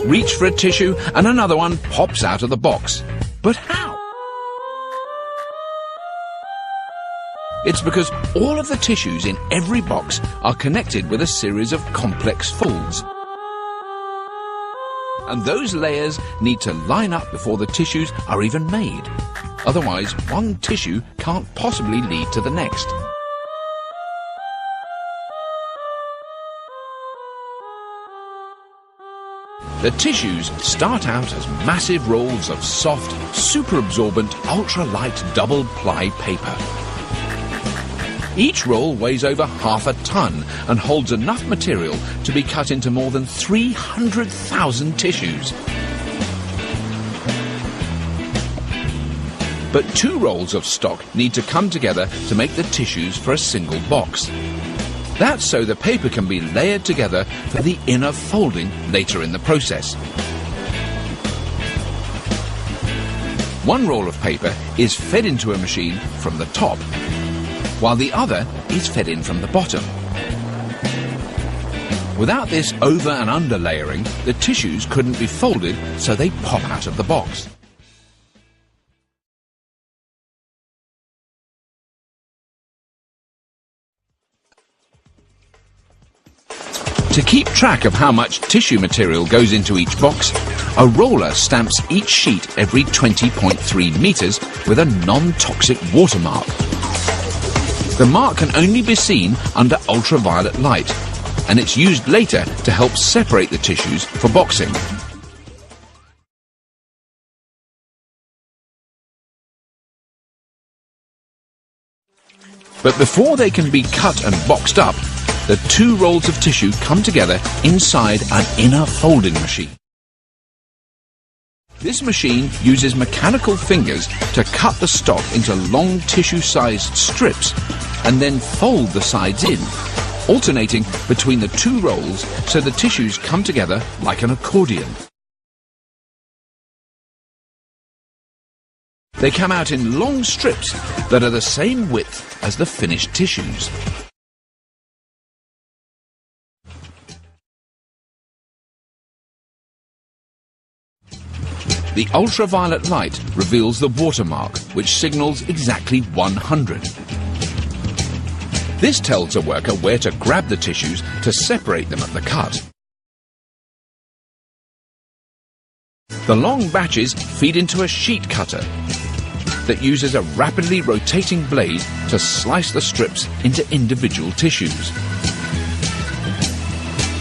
Reach for a tissue and another one pops out of the box. But how? It's because all of the tissues in every box are connected with a series of complex folds. And those layers need to line up before the tissues are even made. Otherwise, one tissue can't possibly lead to the next. The tissues start out as massive rolls of soft, super-absorbent, ultra-light double-ply paper. Each roll weighs over half a ton and holds enough material to be cut into more than 300,000 tissues. But two rolls of stock need to come together to make the tissues for a single box. That's so the paper can be layered together for the inner folding later in the process. One roll of paper is fed into a machine from the top, while the other is fed in from the bottom. Without this over and under layering, the tissues couldn't be folded, so they pop out of the box. To keep track of how much tissue material goes into each box, a roller stamps each sheet every 20.3 meters with a non-toxic watermark. The mark can only be seen under ultraviolet light, and it's used later to help separate the tissues for boxing. But before they can be cut and boxed up, the two rolls of tissue come together inside an inner folding machine. This machine uses mechanical fingers to cut the stock into long tissue-sized strips and then fold the sides in, alternating between the two rolls so the tissues come together like an accordion. They come out in long strips that are the same width as the finished tissues. The ultraviolet light reveals the watermark, which signals exactly 100. This tells a worker where to grab the tissues to separate them at the cut. The long batches feed into a sheet cutter that uses a rapidly rotating blade to slice the strips into individual tissues.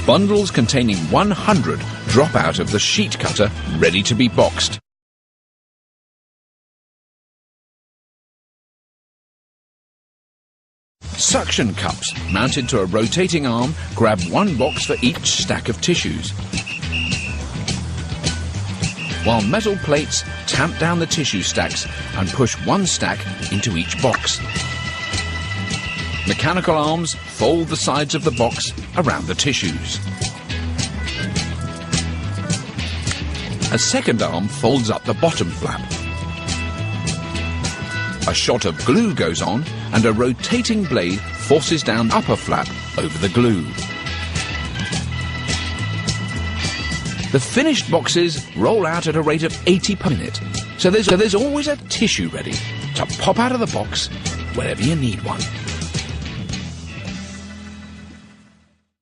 Bundles containing 100 drop out of the sheet cutter, ready to be boxed. Suction cups mounted to a rotating arm grab one box for each stack of tissues, while metal plates tamp down the tissue stacks and push one stack into each box. Mechanical arms fold the sides of the box around the tissues. A second arm folds up the bottom flap. A shot of glue goes on and a rotating blade forces down upper flap over the glue. The finished boxes roll out at a rate of 80 per minute, so there's always a tissue ready to pop out of the box whenever you need one.